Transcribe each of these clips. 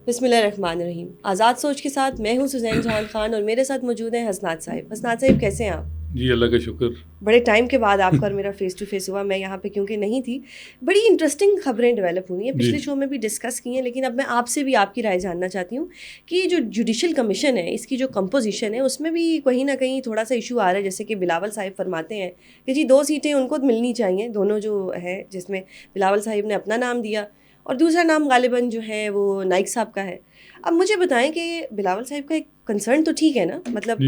बिस्मिल्लाहिर्रहमानिर्रहीम। आज़ाद सोच के साथ मैं हूँ सुज़ैन जहान खान और मेरे साथ मौजूद हैं हसनात साहिब। हसनात साहिब कैसे हैं आप? जी अल्लाह का शुक्र। बड़े टाइम के बाद आपका और मेरा फ़ेस टू फेस हुआ। मैं यहाँ पे क्योंकि नहीं थी। बड़ी इंटरेस्टिंग खबरें डेवलप हुई हैं, पिछले शो में भी डिस्कस की हैं, लेकिन अब मैं आपसे भी आपकी राय जानना चाहती हूँ कि जो जुडिशल कमीशन है, इसकी जो कंपोजिशन है, उसमें भी कहीं ना कहीं थोड़ा सा इशू आ रहा है। जैसे कि बिलावल साहिब फरमाते हैं कि जी 2 सीटें उनको मिलनी चाहिए, दोनों जो है, जिसमें बिलावल साहिब ने अपना नाम दिया और दूसरा नाम गालिबन जो है वो नाइक साहब का है। अब मुझे बताएं कि बिलावल साहिब का एक कंसर्न तो ठीक है ना, मतलब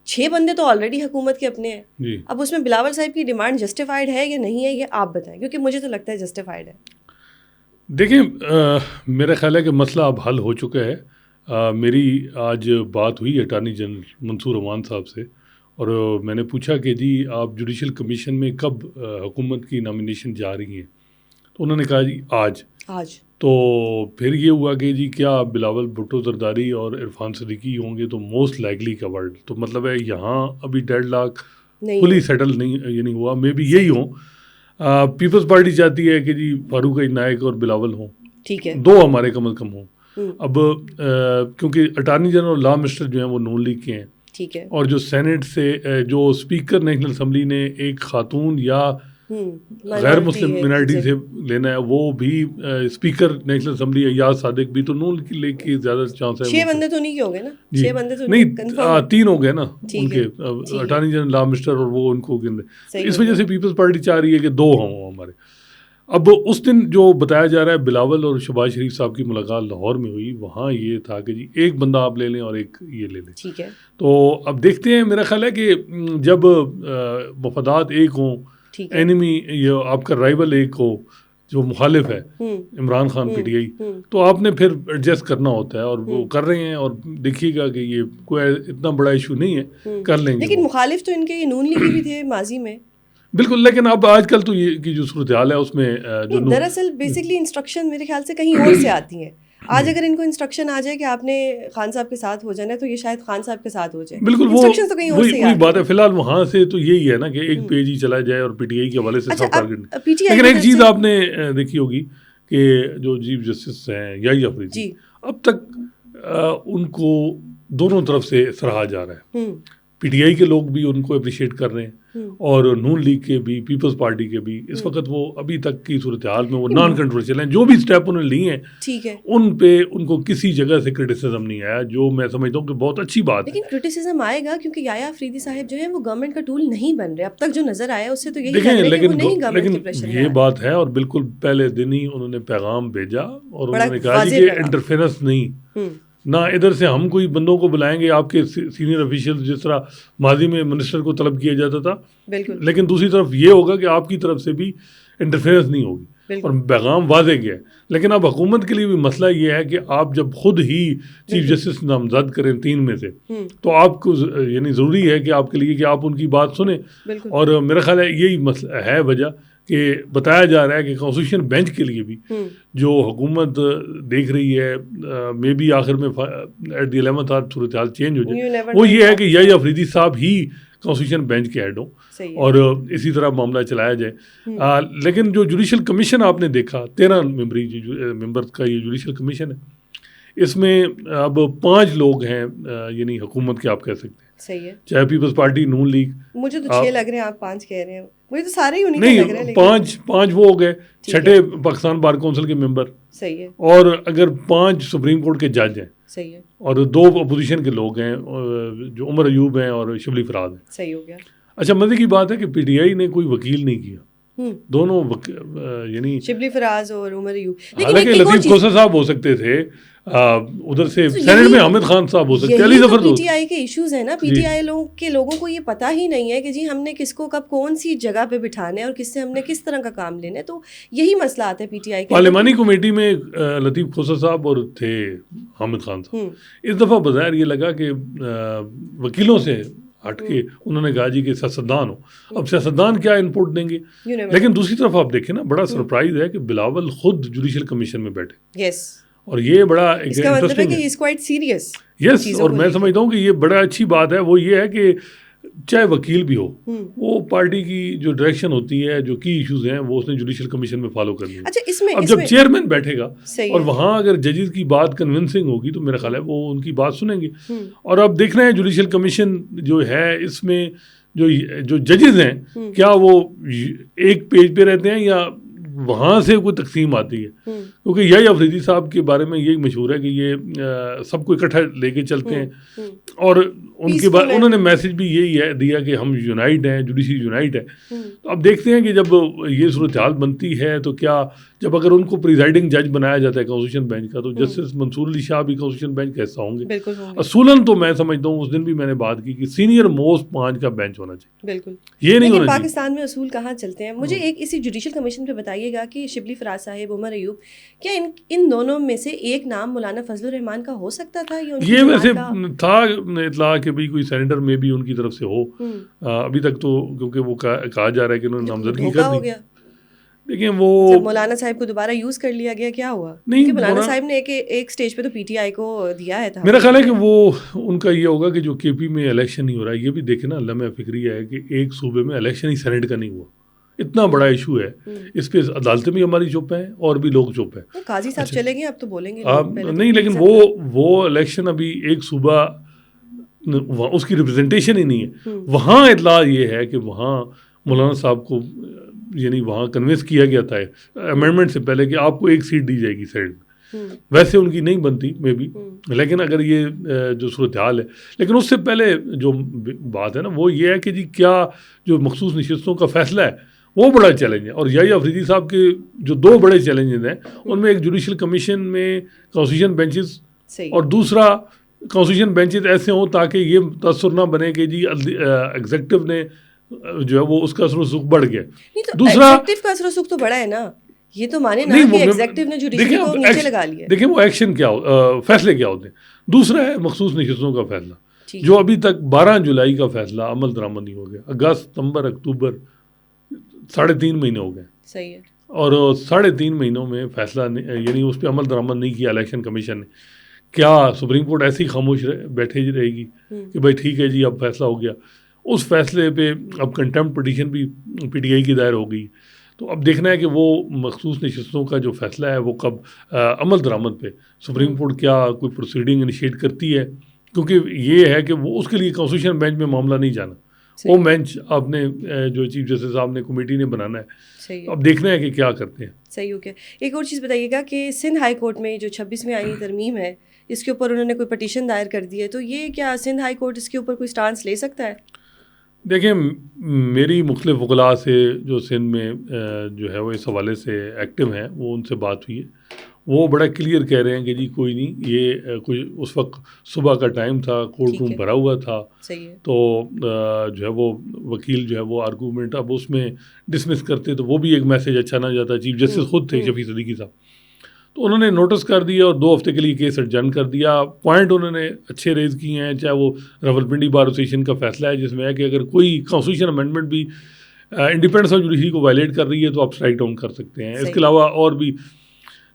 6 बंदे तो ऑलरेडी हुकूमत के अपने हैं। अब उसमें बिलावल साहिब की डिमांड जस्टिफाइड है या नहीं है, ये आप बताएं, क्योंकि मुझे तो लगता है जस्टिफाइड है। देखिए, मेरा ख्याल है कि मसला अब हल हो चुका है। मेरी आज बात हुई अटार्नी जनरल मंसूर अमान साहब से और मैंने पूछा कि जी आप जुडिशल कमीशन में कब हुकूमत की नॉमिनेशन जा रही हैं, तो उन्होंने कहा जी आज। तो फिर ये हुआ कि जी क्या बिलावल भुट्टो जरदारी और इरफान सदीकी होंगे, तो मोस्ट लाइकली का वर्ड, तो मतलब है यहाँ अभी डेडलॉक फुली सेटल नहीं ये नहीं हुआ, मे बी यही हो। पीपल्स पार्टी चाहती है कि जी फारूक इनायक और बिलावल हों, ठीक है, 2 हमारे कम अज़ कम हों। अब क्योंकि अटार्नी जनरल लॉ मिनिस्टर जो हैं वो नून लीग के हैं, ठीक है, और जो सेनेट से जो स्पीकर नेशनल असम्बली ने एक खातून या गैर मुस्लिम मिनॉरिटी से लेना है, वो भी speaker national assembly Ayaz Sadiq भी, तो नून लीग की ज़्यादा चांस है। 6 बंदे तो नहीं हो गए ना, 6 बंदे तो नहीं 3 हो गए ना उनके, अटार्नी जनरल लॉ मिनिस्टर और वो उनको गिनते। इस वजह से पीपल्स पार्टी चाह रही है कि 2 हों हमारे। अब उस दिन जो बताया जा रहा है बिलावल और शहबाज शरीफ साहब की मुलाकात लाहौर में हुई, वहाँ ये था कि जी एक बंदा आप ले लें और एक ये ले लें, ठीक है। तो अब देखते हैं, मेरा ख्याल है कि जब मफादात एक हों, एनिमी ये आपका राइवल एक हो जो मुखालिफ है इमरान खान पीटीआई, तो आपने फिर एडजस्ट करना होता है और वो कर रहे हैं। और देखिएगा कि ये कोई इतना बड़ा इशू नहीं है, कर लेंगे। लेकिन मुखालिफ तो इनके ये नून लीग भी थे माजी में, बिल्कुल, लेकिन अब आजकल तो ये की जो सूरत हाल है उसमें जो दरअसल बेसिकली इंस्ट्रक्शन मेरे ख्याल से कहीं और से आती हैं। आज अगर इनको इंस्ट्रक्शन आ जाए कि आपने खान साहब के साथ हो जाना है, तो ये शायद खान साहब के साथ हो जाए। बिल्कुल, इंस्ट्रक्शन तो कहीं और से वही बात है। फिलहाल वहाँ से तो यही है ना कि एक पेज ही चला जाए और पीटीआई के हवाले से सब टारगेट। लेकिन एक चीज़ आपने देखी होगी कि जो चीफ जस्टिस हैं याही अफरीदी, अब तक उनको दोनों तरफ से सराहा जा रहा है। पीटीआई के लोग भी उनको अप्रिशिएट कर रहे हैं और नून लीग के भी, पीपल्स पार्टी के भी। इस वक्त वो अभी तक की सूरत हाल में वो नॉन कंट्रोवर्शियल हैं। जो भी स्टेप उन्होंने लिए हैं, ठीक है, उन पे उनको किसी जगह से क्रिटिसिज्म नहीं आया, जो मैं समझता हूँ कि बहुत अच्छी बात है। लेकिन क्रिटिसिज्म आएगा क्योंकि याया अफरीदी साहब जो है वो गवर्नमेंट का टूल नहीं बन रहे। अब तक जो नजर आया उससे तो यही लग रहा है कि वो नहीं गवर्नमेंट के प्रेशर में। ये बात है और बिल्कुल पहले दिन ही उन्होंने पैगाम भेजा और उन्होंने कहा कि इंटरफेरेंस नहीं, ना इधर से हम कोई बंदों को बुलाएंगे आपके सीनियर ऑफिशियल, जिस तरह माजी में मिनिस्टर को तलब किया जाता था, लेकिन दूसरी तरफ ये होगा कि आपकी तरफ से भी इंटरफेरेंस नहीं होगी, और पैगाम वाज़ेह गया है। लेकिन अब हुकूमत के लिए भी मसला ये है कि आप जब खुद ही चीफ जस्टिस नामजद करें 3 में से, तो आपको यानी ज़रूरी है कि आपके लिए कि आप उनकी बात सुने। और मेरा ख्याल है यही मसला है वजह कि बताया जा रहा है कि कॉन्स्टिट्यूशन बेंच के लिए भी जो हुकूमत देख रही है, मे बी आखिर में एट द 11th आवर सूरत हाल चेंज हो जाए, वो ये है कि याही अफरीदी साहब ही कॉन्स्टिट्यूशन बेंच के हेड हों और इसी तरह मामला चलाया जाए। लेकिन जो जुडिशल कमीशन आपने देखा, 13 मेंबर्स का ये जुडिशल कमीशन है, इसमें अब 5 लोग हैं, यानी हुकूमत के आप कह सकते हैं, सही है, चाहे पीपल्स पार्टी, नून लीग। मुझे तो 6 लग रहे हैं, आप 5 कह रहे हैं, मुझे तो सारे ही उन्हीं नहीं लग रहे हैं। 5 वो हो गए, 6ठे पाकिस्तान बार काउंसिल के मेंबर, सही है, और अगर 5 सुप्रीम कोर्ट के जज हैं, सही है, और 2 अपोजिशन के लोग हैं जो उमर अयूब हैं और शिबली फराज हैं, सही हो गया। अच्छा, मजे की बात है कि पीटीआई ने कोई वकील नहीं किया, दोनों यानी शिबली फराज और उमर अयूब। हालांकि लतीफ खोसर साहब हो सकते थे, उधर से सेनेट में हामिद खान साहब हो सकते हैं। तो पीटीआई के इश्यूज है ना, पीटीआई लोगों को ये पता ही नहीं है कि जी हमने किसको कब कौन सी जगह पे बिठाना है और किससे हमने किस तरह का काम लेना है। तो यही मसला आता है पीटीआई के। पार्लिमानी कमेटी में लतीफ खोसर साहब और थे हामिद खान साहब। इस दफ़ा बज़ाहिर ये लगा कि वकीलों से हट के उन्होंने कहा जी कि सियासतदान हो, अब सियासतदान क्या इनपुट देंगे। लेकिन दूसरी तरफ आप देखें ना, बड़ा सरप्राइज है कि बिलावल खुद जुडिशल कमीशन में बैठे। यस, और ये बड़ा इसका मतलब है कि he is quite serious. Yes, और मैं समझता हूँ कि ये बड़ा अच्छी बात है। वो ये है कि चाहे वकील भी हो, वो पार्टी की जो डायरेक्शन होती है, जो की इश्यूज हैं, वो उसने जुडिशल कमीशन में फॉलो करनी है। अच्छा, इसमें अब जब चेयरमैन बैठेगा और है। वहाँ अगर जजेस की बात कन्विंसिंग होगी तो मेरा ख्याल है वो उनकी बात सुनेंगे। और अब देखना है जुडिशल कमीशन जो है, इसमें जो जजेस हैं, क्या वो एक पेज पे रहते हैं या वहाँ से कोई तकसीम आती है? क्योंकि यही अफरीदी साहब के बारे में यही मशहूर है कि ये सबको इकट्ठा लेके चलते हैं, और उनके बाद उन्होंने मैसेज भी यही है दिया कि हम यूनाइट हैं, जुडिशरी यूनाइट है। तो अब देखते हैं कि जब ये सूरत हाल बनती है तो क्या, जब अगर उनको प्रिजाइडिंग जज बनाया जाता है कॉन्स्टिट्यूशन बेंच का, तो जस्टिस मंसूर अली शाह भी कॉन्स्टिट्यूशन बेंच का हिस्सा होंगे। असूलन तो मैं समझता हूँ, उस दिन भी मैंने बात की कि सीनियर मोस्ट 5 का बेंच होना चाहिए। बिल्कुल, ये नहीं होना चाहिए। पाकिस्तान में असूल कहाँ चलते हैं? मुझे एक इसी जुडिशल कमीशन पे बताइएगा कि शिबली फराज साहिब, उमर अयूब, क्या इन दोनों में से एक नाम मौलाना फजलुर रहमान का हो सकता था? ये वैसे था इतला कि भाई कोई सेनेटर में भी उनकी तरफ से हो। अभी तक तो क्योंकि वो कहा जा रहा है कि उन्होंने नामजदगी कर दी। देखिए वो मौलाना साहब को दोबारा यूज कर लिया गया, क्या हुआ? नहीं, मौलाना साहब ने एक स्टेज पे तो पीटीआई को दिया है था। मेरा ख्याल है कि वो उनका ये होगा कि जो केपी में इलेक्शन नहीं हो रहा है, ये भी देखे ना, लम्हा फिक्रिया है कि एक सूबे में इलेक्शन ही सेनेट का नहीं हुआ, इतना बड़ा इशू है। इस पे अदालतें भी हमारी चुप हैं और भी लोग चुप हैं। काजी साहब चलेंगे, अब तो बोलेंगे नहीं, लेकिन वो इलेक्शन अभी एक सूबा उसकी रिप्रेजेंटेशन ही नहीं है। वहाँ इतला ये है कि वहाँ मौलाना साहब को यानी वहाँ कन्विंस किया गया था अमेंडमेंट से पहले कि आपको एक सीट दी जाएगी सेनेट में। वैसे उनकी नहीं बनती मे बी, लेकिन अगर ये जो सूरत हाल है, लेकिन उससे पहले जो बात है ना वो ये है कि जी क्या जो मखसूस नशिस्तों का फैसला है वो बड़ा चैलेंज है। और यही अफरीदी साहब के जो 2 बड़े चैलेंजेस हैं, उनमें एक जुडिशल कमीशन में कॉन्स्टिट्यूशन बेंचेस, और दूसरा कॉन्स्टिट्यूशन बेंचेस ऐसे हों ताकि ये तसर ना बने कि जी एग्जीक्यूटिव ने जो है वो उसका असर सुख बढ़ गया। तो दूसरा एग्जीक्यूटिव का असर सुख तो बड़ा है ना, ये तो माने ना कि एग्जीक्यूटिव ने जुडिशरी को नीचे लगा लिया। देखिए वो एक्शन क्या फैसले क्या होते हैं। दूसरा है मखसूस नशिस्तों का फैसला, जो अभी तक 12 जुलाई का फैसला अमल दरामद नहीं हो गया। अगस्त, सितंबर, अक्टूबर 3.5 महीने हो गए। सही है। और 3.5 महीनों में फैसला यानी उस पर अमल दरामद नहीं किया इलेक्शन कमीशन ने। क्या सुप्रीम कोर्ट ऐसी खामोश बैठे रहेगी कि भाई ठीक है जी अब फैसला हो गया? उस फैसले पे अब कंटेम्प्ट पिटीशन भी पीटीआई की दायर हो गई। तो अब देखना है कि वो मखसूस नशिस्तों का जो फैसला है वो कब अमल दरामद पे सुप्रीम कोर्ट क्या कोई प्रोसीडिंग इनिशिएट करती है, क्योंकि ये है कि वो उसके लिए कॉन्स्टिट्यूशन बेंच में मामला नहीं जाना, वो बेंच आपने जो चीफ जस्टिस साहब ने कमेटी ने बनाना है। अब देखना है कि क्या करते हैं। सही हो गया। एक और चीज़ बताइएगा कि सिंध हाई कोर्ट में जो 26वीं आईनी तरमीम है, इसके ऊपर उन्होंने कोई पटिशन दायर कर दी है, तो ये क्या सिंध हाई कोर्ट इसके ऊपर कोई स्टांस ले सकता है? देखिए मेरी मुख्तलिफ वकला से जो सिंध में जो है वो इस हवाले से एक्टिव हैं, वो उनसे बात हुई है, वो बड़ा क्लियर कह रहे हैं कि जी कोई नहीं, ये कोई उस वक्त सुबह का टाइम था, कोर्ट रूम भरा हुआ था। सही है। तो जो है वो वकील जो है वो आर्गूमेंट अब उसमें डिसमिस करते तो वो भी एक मैसेज अच्छा ना जाता। चीफ जस्टिस खुद थे शफी सदीकी साहब, तो उन्होंने नोटिस कर दिया और 2 हफ्ते के लिए केस एडजर्न कर दिया। पॉइंट उन्होंने अच्छे रेज किए हैं, चाहे वो रावलपिंडी बार एसोसिएशन का फैसला है जिसमें है कि अगर कोई कॉन्स्टिट्यूशन अमेंडमेंट भी इंडिपेंडेंस ऑफ जुडिशरी को वायलेट कर रही है तो आप स्ट्राइक डाउन कर सकते हैं। इसके अलावा और भी,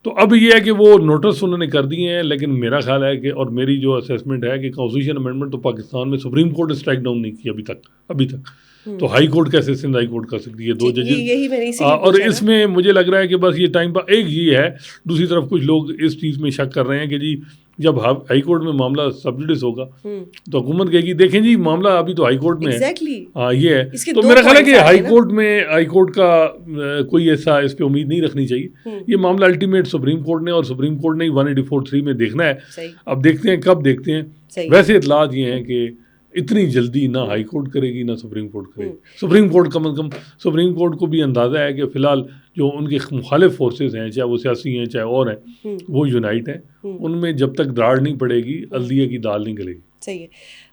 तो अब ये है कि वो नोटिस उन्होंने कर दिए हैं, लेकिन मेरा ख्याल है कि और मेरी जो असेसमेंट है कि कॉन्स्टिट्यूशन अमेंडमेंट तो पाकिस्तान में सुप्रीम कोर्ट ने स्ट्राइक डाउन नहीं की अभी तक। तो हाई कोर्ट कैसे सिंध हाई कोर्ट कर सकती है? 2 जजेस। और इसमें मुझे लग रहा है कि बस ये टाइम पर एक ये है। दूसरी तरफ कुछ लोग इस चीज़ में शक कर रहे हैं कि जी जब हाई कोर्ट में मामला सबजुडिस होगा तो हुकूमत कहेगी देखें जी मामला अभी तो हाई कोर्ट में है। हाँ ये है। तो मेरा ख्याल है कि हाई कोर्ट का कोई ऐसा इस पे उम्मीद नहीं रखनी चाहिए। ये मामला अल्टीमेट सुप्रीम कोर्ट ने और सुप्रीम कोर्ट ने 184(3) में देखना है। अब देखते हैं कब देखते हैं। वैसे इतलात ये हैं कि इतनी जल्दी ना हाई कोर्ट करेगी ना सुप्रीम कोर्ट करेगी। सुप्रीम कोर्ट कम से कम सुप्रीम कोर्ट को भी अंदाज़ा है कि फ़िलहाल जो उनके मुखालिफ फोर्सेस हैं, चाहे वो सियासी हैं चाहे और हैं, वो यूनाइट हैं। उनमें जब तक दराड़ नहीं पड़ेगी अल्दिया की दाल नहीं गलेगी। सही है।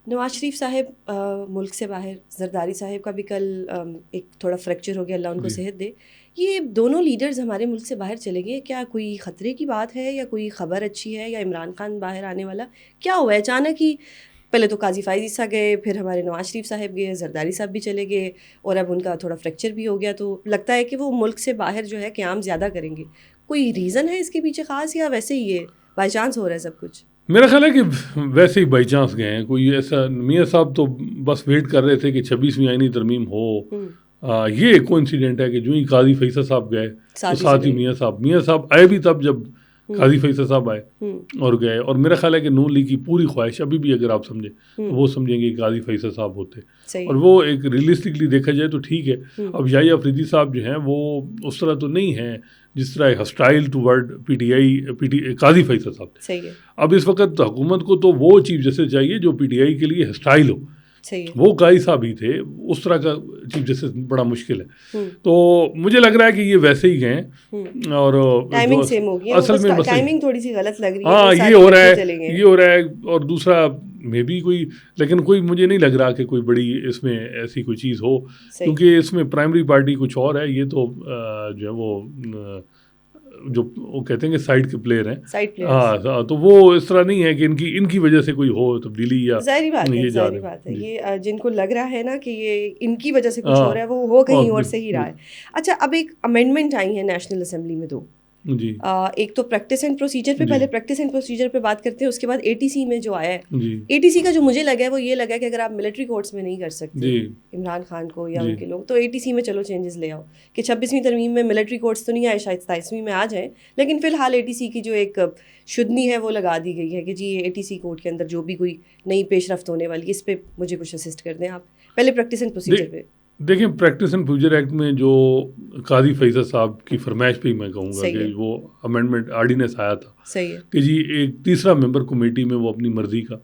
नवाज शरीफ साहब मुल्क से बाहर, जरदारी साहब का भी कल एक थोड़ा फ्रैक्चर हो गया, अल्लाह उनको सेहत दे। ये दोनों लीडर्स हमारे मुल्क से बाहर चले गए, क्या कोई ख़तरे की बात है या कोई ख़बर अच्छी है या इमरान खान बाहर आने वाला, क्या हुआ है अचानक ही? पहले तो काजी फाइज ईसा गए, फिर हमारे नवाज शरीफ साहब गए, जरदारी साहब भी चले गए और अब उनका थोड़ा फ्रैक्चर भी हो गया। तो लगता है कि वो मुल्क से बाहर जो है क़याम ज़्यादा करेंगे। कोई रीज़न है इसके पीछे ख़ास या वैसे ही ये बाई चांस हो रहा है सब कुछ? मेरा ख्याल है कि वैसे ही बाई चांस गए हैं, कोई ऐसा मियाँ साहब तो बस वेट कर रहे थे कि 26वीं आईनी तरमीम हो। ये कोइंसिडेंट है कि जो ही काजी फैसल साहब गए तो साथ ही मियाँ साहब आए भी तब जब काजी फैसल साहब आए और गए। और मेरा ख्याल है कि नून लीग की पूरी ख्वाहिश अभी भी अगर आप समझें तो वो समझेंगे कि काजी फैसल साहब होते, और वो एक रियलिस्टिकली देखा जाए तो ठीक है। अब याहिया अफरीदी साहब जो हैं वो उस तरह तो नहीं हैं जिस तरह हस्टाइल टूवर्ड पीटीआई काजी फैसल साहब थे। अब इस वक्त हुकूमत को तो वो चीफ जस्टिस चाहिए जो पीटीआई के लिए हस्टाइल हो, वो काजी साहब ही थे। उस तरह का चीफ जस्टिस बड़ा मुश्किल है। तो मुझे लग रहा है कि ये वैसे ही गए और टाइमिंग सेम होगी, असल में टाइमिंग थोड़ी सी गलत लग रही है। हाँ, ये हो रहा है और दूसरा मे भी कोई, लेकिन कोई मुझे नहीं लग रहा कि कोई बड़ी इसमें ऐसी कोई चीज़ हो, क्योंकि इसमें प्राइमरी पार्टी कुछ और है, ये तो जो है वो जो वो कहते हैं कि साइड के प्लेयर हैं, हाँ, तो वो इस तरह नहीं है कि इनकी वजह से कोई हो तब्दीली या ज़ाहिर बात है। ये जिनको लग रहा है ना कि ये इनकी वजह से कुछ हो रहा है, वो हो कहीं और से ही रहा है। अच्छा, अब एक अमेंडमेंट आई है नेशनल असेंबली में 2 जी। एक तो प्रैक्टिस एंड प्रोसीजर पे, पहले प्रैक्टिस एंड प्रोसीजर पे बात करते हैं, उसके बाद एटीसी में जो आया है। एटीसी का जो मुझे लगा है वो ये लगा कि अगर आप मिलिट्री कोर्ट्स में नहीं कर सकते इमरान खान को या उनके लोग, तो एटीसी में चलो चेंजेस ले आओ कि 26वीं तरमीम में मिलिट्री कोर्ट्स तो नहीं आए, शायद 27वीं में आ जाए, लेकिन फिलहाल एटीसी की जो एक शुद्धनी है वो लगा दी गई है कि जी एटीसी कोर्ट के अंदर जो भी कोई नई पेशरफ्त होने वाली, इस पर मुझे कुछ असिस्ट कर दें आप। पहले प्रैक्टिस एंड प्रोसीजर पे देखिए, प्रैक्टिस एंड प्रोसीजर एक्ट में जो काजी फैसल साहब की फरमाइश पे ही मैं कहूँगा कि वो अमेंडमेंट आर्डिनेंस आया था, सही है कि जी एक तीसरा मेंबर कमेटी में वो अपनी मर्जी का,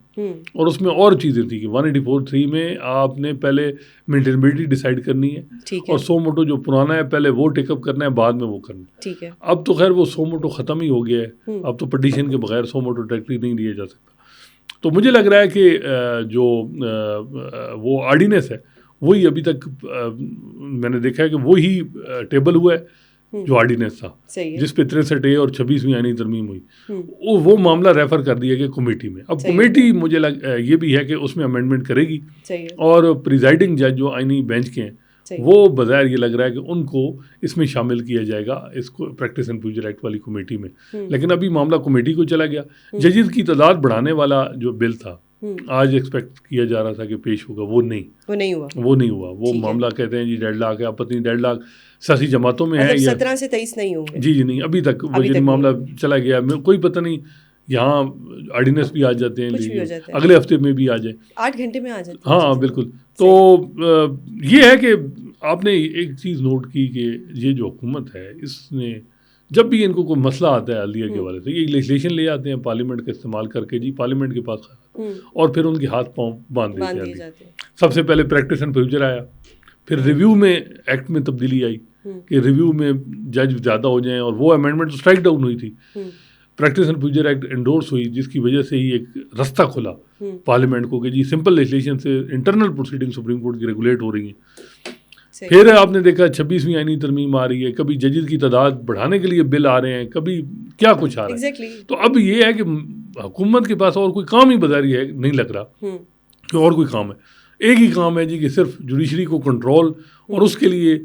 और उसमें और चीज़ें थी कि 184(3) में आपने पहले मेंटेनेबिलिटी डिसाइड करनी है, और सो मोटो जो पुराना है पहले वो टेकअप करना है, बाद में वो करना है। ठीक है, अब तो खैर वो सो मोटो ख़त्म ही हो गया है, अब तो पटिशन के बगैर सो मोटो ट्रैक्टरी नहीं लिया जा सकता। तो मुझे लग रहा है कि जो वो आर्डिनेंस है वही अभी तक मैंने देखा है कि वही टेबल हुआ है जो आर्डिनेंस था, जिस पे 63A और 26वीं आईनी तरमीम हुई, वो मामला रेफर कर दिया गया कमेटी में। अब कमेटी मुझे ये भी है कि उसमें अमेंडमेंट करेगी, और प्रिजाइडिंग जज जो आईनी बेंच के हैं वो बज़ाहिर ये लग रहा है कि उनको इसमें शामिल किया जाएगा, इसको प्रैक्टिस एंड प्रोसीजर एक्ट वाली कमेटी में। लेकिन अभी मामला कमेटी को चला गया। जजेस की तादाद बढ़ाने वाला जो बिल था आज एक्सपेक्ट किया जा रहा था कि पेश होगा, वो नहीं हुआ। वो मामला कहते हैं जी डेडलॉक है, आप पत्नी डेडलॉक सियासी जमातों में है, 17 से 23 नहीं होंगे। जी नहीं, अभी तक मामला चला गया, कोई पता नहीं, यहाँ ऑर्डिनेंस भी आ जाते हैं, अगले हफ्ते में भी आ जाए, 8 घंटे में आ जाते हैं। हाँ बिल्कुल। तो ये है कि आपने एक चीज़ नोट की कि ये जो हुकूमत है इसने जब भी इनको कोई मसला आता है हल्दिया के वाले से, ये लेजिस्लेशन ले आते हैं पार्लियामेंट का इस्तेमाल करके, जी पार्लियामेंट के पास, और फिर उनके हाथ पांव बांध दिए जाते हैं। सबसे पहले प्रैक्टिस एंड प्रोसीजर आया, फिर रिव्यू में एक्ट में तब्दीली आई कि रिव्यू में जज ज़्यादा हो जाएं, और वो अमेंडमेंट तो स्ट्राइक डाउन हुई थी। Practice and procedure act endorse हुई, जिसकी वजह से ही एक रास्ता खुला पार्लियामेंट को कि जी सिंपल लेजिस्लेशन से इंटरनल प्रोसीडिंग सुप्रीम कोर्ट की रेगुलेट हो रही हैं। फिर आपने देखा 26वीं आईनी तरमीम आ रही है, कभी जजेस की तादाद बढ़ाने के लिए बिल आ रहे हैं, कभी क्या कुछ आ रहा है। तो अब ये है कि हुकूमत के पास और कोई काम ही बजारी है नहीं लग रहा कि और कोई काम है। एक ही काम है जी कि सिर्फ जुडिशरी को कंट्रोल, और उसके लिए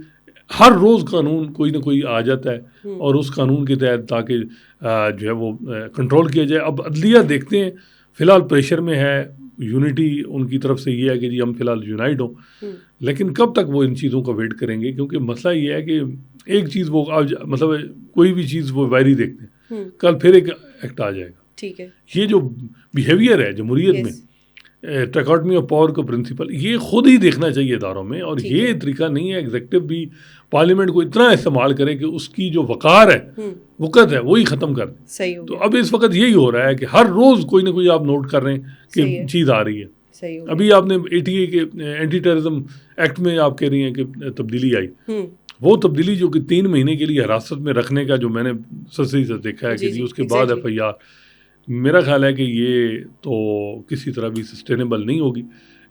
हर रोज़ कानून कोई ना कोई आ जाता है, और उस कानून के तहत ताकि जो है वो कंट्रोल किया जाए। अब अदलिया देखते हैं फ़िलहाल प्रेशर में है, यूनिटी उनकी तरफ से ये है कि जी हम फिलहाल यूनाइट हों, लेकिन कब तक वो इन चीज़ों का वेट करेंगे, क्योंकि मसला ये है कि एक चीज़ वो मतलब कोई भी चीज़ वो वायरी देखते हैं, कल फिर एक एक्ट आ जाएगा। ठीक है, ये जो बिहेवियर है जमहूरियत में, ट्रैकोटमी ऑफ पावर का प्रिंसिपल, ये खुद ही देखना चाहिए इदारों में, और ये तरीका नहीं है एग्जीक्यूटिव भी पार्लियामेंट को इतना इस्तेमाल करे कि उसकी जो वक़ार है, वक़्त है, वही ख़त्म कर दे। सही हो। तो अब इस वक्त यही हो रहा है कि हर रोज़ कोई ना कोई आप नोट कर रहे हैं कि चीज़ आ रही है। अभी आपने ATA के एंटी टेररिज्म एक्ट में आप कह रही हैं कि तब्दीली आई, वो तब्दीली जो कि 3 महीने के लिए हिरासत में रखने का जो मैंने सही से देखा है कि जी उसके बाद FIR, मेरा ख्याल है कि ये तो किसी तरह भी सस्टेनेबल नहीं होगी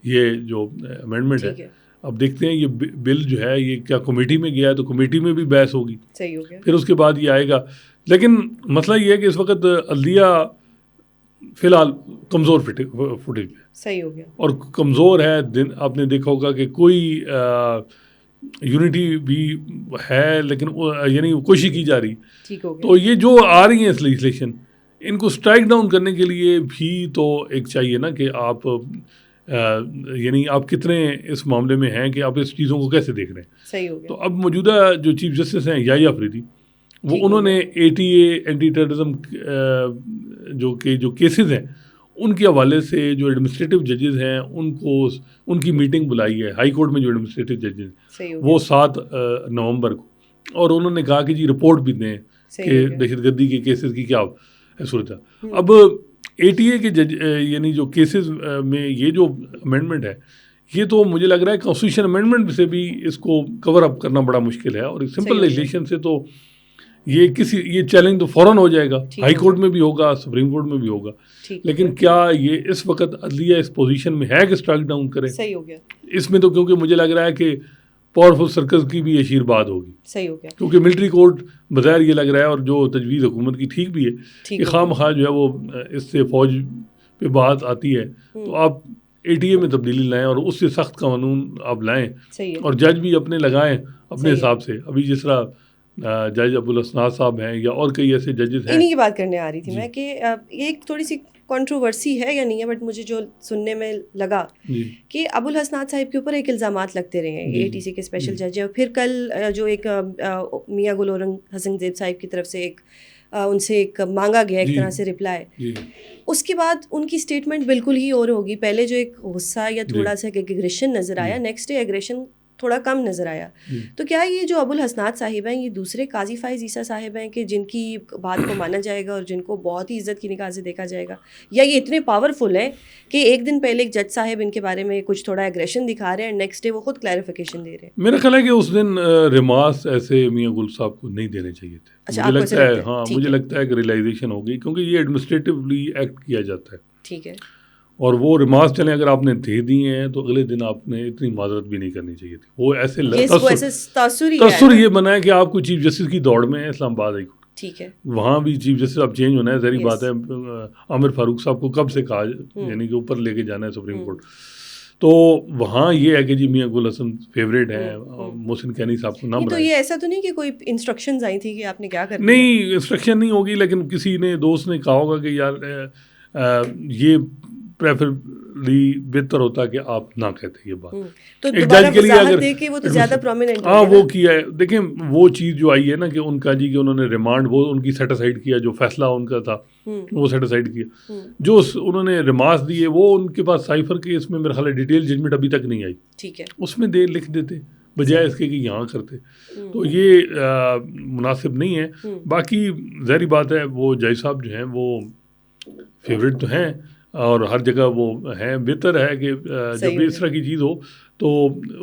ये जो अमेंडमेंट है। अब देखते हैं ये बिल जो है ये क्या कमेटी में गया है, तो कमेटी में भी बहस होगी, सही हो गया, फिर उसके बाद ये आएगा। लेकिन मसला ये है कि इस वक्त अदलिया फ़िलहाल कमज़ोर फुटेज पे, सही हो गया, और कमज़ोर है। दिन आपने देखा होगा कि कोई यूनिटी भी है, लेकिन यानी कोशिश की जा रही। ठीक हो गया। तो ये जो आ रही है लेजिस्लेशन, इनको स्ट्राइक डाउन करने के लिए भी तो एक चाहिए ना कि आप यानी आप कितने इस मामले में हैं कि आप इस चीज़ों को कैसे देख रहे हैं। सही हो गया। तो अब मौजूदा जो चीफ जस्टिस हैं याहिया अफरीदी, वो उन्होंने ATA एंटी टेररिज्म जो केसेस हैं उनके हवाले से जो एडमिनिस्ट्रेटिव जजेस हैं उनकी मीटिंग बुलाई है हाई कोर्ट में। जो एडमिनिस्ट्रेटिव जजेस वो 7 नवंबर को, और उन्होंने कहा कि जी रिपोर्ट भी दें कि दहशतगर्दी के केसेस की क्या सूरत है। अब ATA के जज यानी जो केसेस में ये जो अमेंडमेंट है, ये तो मुझे लग रहा है कॉन्स्टिट्यूशन अमेंडमेंट से भी इसको कवर अप करना बड़ा मुश्किल है, और सिंपल लेजिस्लेशन से तो ये चैलेंज तो फ़ौरन हो जाएगा, हाई कोर्ट में भी होगा, सुप्रीम कोर्ट में भी होगा। लेकिन क्या ये इस वक्त अदलिया इस पोजीशन में है कि स्ट्राइक डाउन करे? सही हो गया इसमें तो, क्योंकि मुझे लग रहा है कि पावरफुल सर्कस की भी आशीर्वाद होगी। सही हो गया, क्योंकि मिलिट्री कोर्ट बज़ाहिर ये लग रहा है, और जो तजवीज़ हुकूमत की ठीक भी है कि खामखा जो है वो इससे फ़ौज पे बात आती है तो आप ATA में तब्दीली लाएं और उससे सख्त कानून आप लाएं, और जज भी अपने लगाएं अपने हिसाब से। अभी जिस तरह जज अबुल हसनात साहब हैं या और कई ऐसे जजेस हैं, इन्हीं की बात करने आ रही थी मैं कि ये एक थोड़ी सी कंट्रोवर्सी है या नहीं है, बट मुझे जो सुनने में लगा कि अबुल हसनात साहिब के ऊपर एक इल्ज़ामात लगते रहे हैं, ATC के स्पेशल जज है, फिर कल जो एक मियां गुल हसन ज़ेब साहिब की तरफ से उनसे एक मांगा गया एक तरह से रिप्लाई, उसके बाद उनकी स्टेटमेंट बिल्कुल ही और होगी। पहले जो एक गुस्सा या थोड़ा सा एग्रेशन नज़र आया, नेक्स्ट डे एग्रेशन थोड़ा कम नज़र आया। तो क्या ये जो अबुल हसनात साहिब हैं ये दूसरे काजी फाइज ईसा साहिब हैं कि जिनकी बात को माना जाएगा और जिनको बहुत ही इज्जत की निगाह से देखा जाएगा, या ये इतने पावरफुल हैं कि एक दिन पहले एक जज साहिब इनके बारे में कुछ थोड़ा एग्रेशन दिखा रहे हैं, नेक्स्ट डे वो खुद क्लैरिफिकेशन दे रहे हैं? मेरा ख्याल है कि उस दिन रिमार्क्स ऐसे मियां गुल साहब को नहीं देने चाहिए थे। अच्छा, मुझे लगता है, हाँ मुझे लगता है कि रियलाइजेशन हो गई, क्योंकि ये एडमिनिस्ट्रेटिवली एक्ट किया जाता है। ठीक है, और वो रिमार्क्स चले अगर आपने दे दिए हैं तो अगले दिन आपने इतनी माजरत भी नहीं करनी चाहिए थी। वो ऐसे तसुर ये बना है कि आप कोई चीफ जस्टिस की दौड़ में है इस्लामाबाद हाई कोर्ट, ठीक है, वहाँ भी चीफ जस्टिस अब चेंज होना है, जहरी बात है। आमिर फारूक साहब को कब से कहा यानी कि ऊपर लेके जाना है सुप्रीम कोर्ट, तो वहाँ ये है कि जी मियां गुल हसन फेवरेट है, मोहसिन कैनी साहब को नाम। तो ये ऐसा तो नहीं कि कोई इंस्ट्रक्शंस आई थी कि आपने क्या करना? नहीं, इंस्ट्रक्शन नहीं होगी, लेकिन किसी ने दोस्त ने कहा होगा कि यार ये प्रेफरली बेहतर होता है कि आप ना कहते ये बात। तो एक जज के लिए अगर देखे वो तो ज़्यादा प्रोमिनेंट, हाँ वो किया है। देखें वो चीज़ जो आई है ना कि उनका जी कि उन्होंने रिमांड वो उनकी सेटिसाइड किया, जो फैसला उनका था वो सेटिसाइड किया, जो उन्होंने रिमार्क्स दिए वो उनके पास साइफर केस में मेरा ख्याल है डिटेल जजमेंट अभी तक नहीं आई, ठीक है, उसमें लिख देते बजाय इसके कि यहाँ करते, तो ये मुनासिब नहीं है। बाकी ज़ाहिर बात है वो जज साहब जो हैं वो फेवरेट तो हैं और हर जगह वो हैं। बेहतर है कि जब भी इस तरह की चीज़ हो तो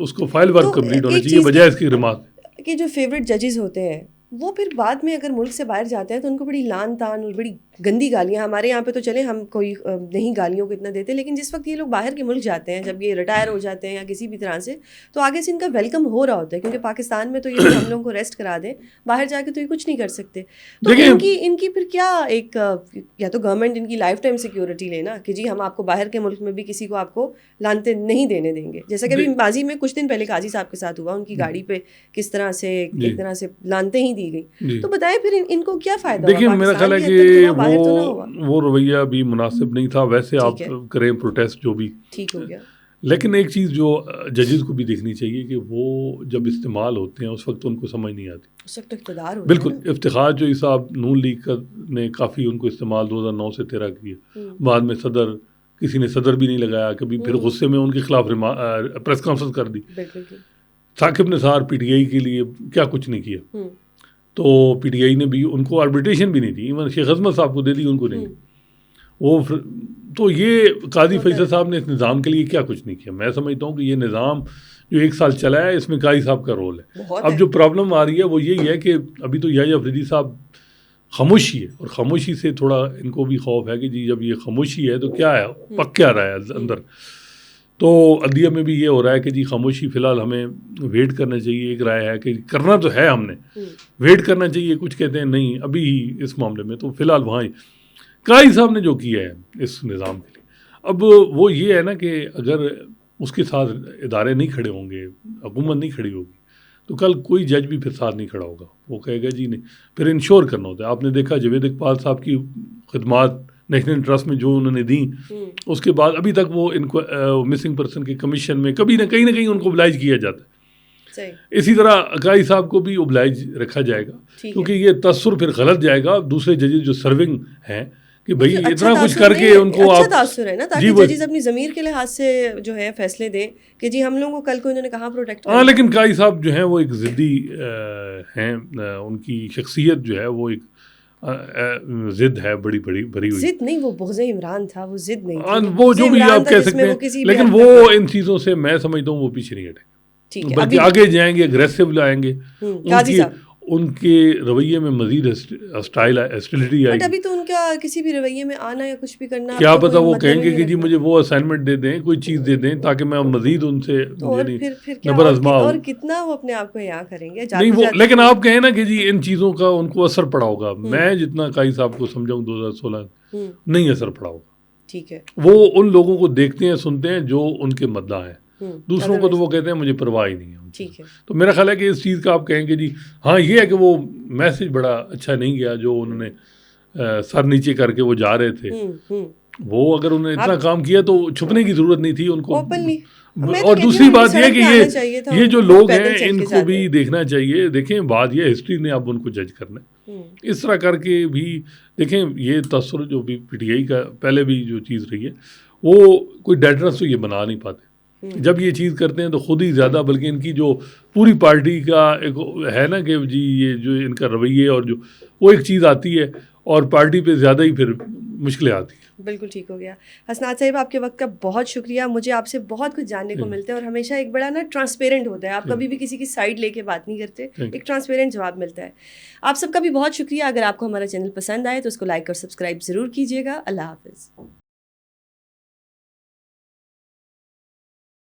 उसको फाइल वर्क कंप्लीट होना चाहिए बजाय इसकी रिमार्क कि जो फेवरेट जजेस होते हैं वो फिर बाद में अगर मुल्क से बाहर जाते हैं तो उनको बड़ी लान तान और बड़ी गंदी गालियाँ, हमारे यहाँ पे तो चले हम कोई नहीं गालियों को इतना देते, लेकिन जिस वक्त ये लोग बाहर के मुल्क जाते हैं, जब ये रिटायर हो जाते हैं या किसी भी तरह से, तो आगे से इनका वेलकम हो रहा होता है, क्योंकि पाकिस्तान में तो ये हम लोगों को रेस्ट करा दें, बाहर जाके तो ये कुछ नहीं कर सकते। तो इनकी फिर क्या एक, या तो गवर्नमेंट इनकी लाइफ टाइम सिक्योरिटी लेना कि जी हम आपको बाहर के मुल्क में भी किसी को आपको लानते नहीं देने देंगे, जैसा कि अभी माजी में कुछ दिन पहले काजी साहब के साथ हुआ, उनकी गाड़ी पे किस तरह से एक तरह से लानते ही दी गई। तो बताएं फिर इनको क्या फ़ायदा? देखिए मेरा ख्याल है कि वो रवैया भी मुनासिब नहीं था। वैसे आप करें प्रोटेस्ट जो भी ठीक हो गया, लेकिन एक चीज़ जो जजेस को भी देखनी चाहिए कि वो जब इस्तेमाल होते हैं उस वक्त उनको समझ नहीं आती, उस वक्त इक़्तिदार होता है। बिल्कुल, इफ्तिखार जो साहब नून लीग ने काफ़ी उनको इस्तेमाल 2009 से 13 किया, बाद में किसी ने सदर भी नहीं लगाया कभी, फिर गुस्से में उनके खिलाफ प्रेस कॉन्फ्रेंस कर दी। साकिब निसार PTI के लिए क्या कुछ नहीं किया, तो PTI ने भी उनको आर्बिट्रेशन भी नहीं दी, इवन शेख अजमत साहब को दे दी, उनको नहीं। वो तो ये काजी फैसल साहब ने इस निज़ाम के लिए क्या कुछ नहीं किया। मैं समझता हूँ कि ये निज़ाम जो 1 साल चला है इसमें काजी साहब का रोल है। अब जो प्रॉब्लम आ रही है वो यही है कि अभी तो याहिया अफरीदी साहब खामोशी है, और खामोशी से थोड़ा इनको भी खौफ है कि जी जब ये खामोशी है तो क्या है, पक क्या रहा है अंदर। तो अदलिया में भी ये हो रहा है कि जी खामोशी फ़िलहाल हमें वेट करना चाहिए। एक राय है कि करना तो है हमने, वेट करना चाहिए, कुछ कहते हैं नहीं अभी ही इस मामले में, तो फ़िलहाल वहाँ काजी साहब ने जो किया है इस निज़ाम के लिए, अब वो ये है ना कि अगर उसके साथ इदारे नहीं खड़े होंगे, हुकूमत नहीं खड़ी होगी, तो कल कोई जज भी फिर साथ नहीं खड़ा होगा, वो कहेगा जी नहीं। फिर इंश्योर करना होता है। आपने देखा जावेद इकबाल साहब की खिदमात नेशनल ट्रस्ट में जो उन्होंने दी, उसके बाद अभी तक वो इनको मिसिंग पर्सन के कमीशन में कभी ना कहीं उनको ओबलाइज किया जाता है। इसी तरह अकाई साहब को भी ओबलाइज रखा जाएगा, क्योंकि ये तसुर फिर गलत जाएगा दूसरे जजेस जो सर्विंग हैं कि भाई इतना कुछ करके उनको अच्छा तासुर है ना, ताकि जजेस अपनी ज़मीर के लिहाज से जो है फैसले दें कि जी हम लोगों को कल को इन्होंने कहाँ प्रोटेक्ट हाँ। लेकिन काई साहब जो हैं वो एक ज़िद्दी हैं, उनकी शख्सियत जो है वो एक जिद है, बड़ी बड़ी भरी हुई। जिद नहीं, वो बुग़्ज़ इमरान था, वो जिद नहीं थी। वो जो भी आप कह सकते हैं, लेकिन वो इन चीज़ों से मैं समझता हूँ वो पीछे नहीं हटेंगे, बल्कि आगे जाएंगे, अग्रेसिव लाएंगे। उनके रवैये में मजीद हॉस्टिलिटी आएगी। बट अभी तो उनका किसी भी रवैये में आना या कुछ भी करना, क्या पता वो कहेंगे कि जी मुझे वो असाइनमेंट दे दें, कोई चीज़ दे दें ताकि मैं मजीद उनसे नंबर आजमा और कितना वो अपने आप को यहाँ करेंगे नहीं वो। लेकिन आप कहें ना कि जी इन चीज़ों का उनको असर पड़ा होगा, मैं जितना काई साहब को समझाऊँ 2016 नहीं असर पड़ा होगा। ठीक है, वो उन लोगों को देखते हैं, सुनते हैं जो उनके मद्दा है, दूसरों को तो वो कहते हैं मुझे परवाह ही नहीं है। ठीक है, तो मेरा ख्याल है कि इस चीज़ का आप कहेंगे जी हाँ ये है कि वो मैसेज बड़ा अच्छा नहीं गया जो उन्होंने सर नीचे करके वो जा रहे थे। वो अगर उन्होंने इतना काम किया तो छुपने की ज़रूरत नहीं थी उनको। और दूसरी बात यह कि ये जो लोग हैं इनको भी देखना चाहिए। देखें बात ये हिस्ट्री ने अब उनको जज करना है, इस तरह करके भी देखें। ये तसर जो भी PTI का पहले भी जो चीज़ रही है वो कोई डेटरेंस तो ये बना नहीं पाते। जब ये चीज़ करते हैं तो खुद ही ज़्यादा, बल्कि इनकी जो पूरी पार्टी का एक है ना कि जी ये जो इनका रवैये और जो वो एक चीज़ आती है और पार्टी पे ज़्यादा ही फिर मुश्किलें आती हैं। बिल्कुल ठीक हो गया। हसनात साहिब आपके वक्त का बहुत शुक्रिया। मुझे आपसे बहुत कुछ जानने को मिलता है और हमेशा एक बड़ा ना ट्रांसपेरेंट होता है, आप कभी भी किसी की साइड लेके बात नहीं करते, एक ट्रांसपेरेंट जवाब मिलता है। आप सबका भी बहुत शुक्रिया। अगर आपको हमारा चैनल पसंद आए तो उसको लाइक और सब्सक्राइब ज़रूर कीजिएगा। अल्लाह हाफ़िज़।